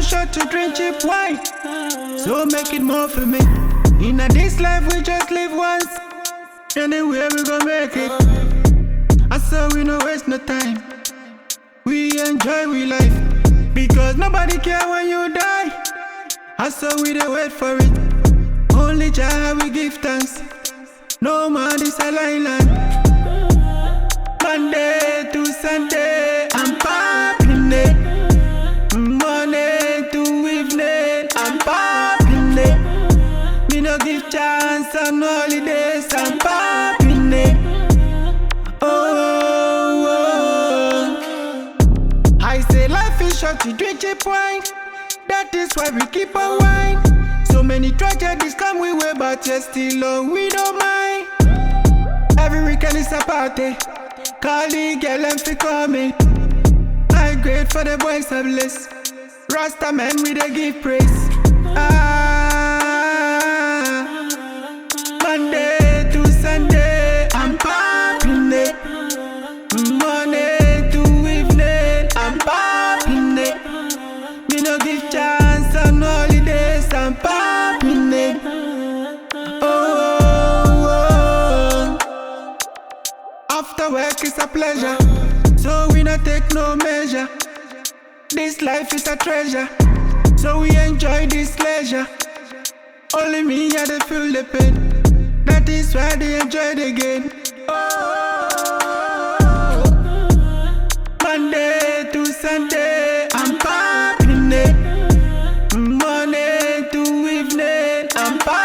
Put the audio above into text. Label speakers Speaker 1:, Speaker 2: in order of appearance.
Speaker 1: is short to drink cheap wine, so make it more for me. In this life we just live once, anyway we gon' make it. I saw we no waste no time, we enjoy we life, because nobody care when you die. I saw we dey wait for it, only Jah we give thanks. No man is a island. Monday to Sunday, I'm popping it. Monday to evening, I'm popping it. Me no give chance on holidays, I'm popping it. Oh, I say life is short to drink cheap wine, that is why we keep on wine. So many tragedies come we way, but yet still on we don't mind. Every weekend is a party, call the girl and fi coming. I great for the boys are blessed, Rasta man we dey give praise. Monday to Sunday, I'm popping it. Monday to evening, I'm popping it. Me no give chance on holidays, I'm popping it. After work is a pleasure, so we not take no measure. This life is a treasure, so we enjoy this leisure. Only me I dey feel the pain, that is why they enjoy the gain. Monday to Sunday, I'm popping it. Monday to evening, I'm popping it.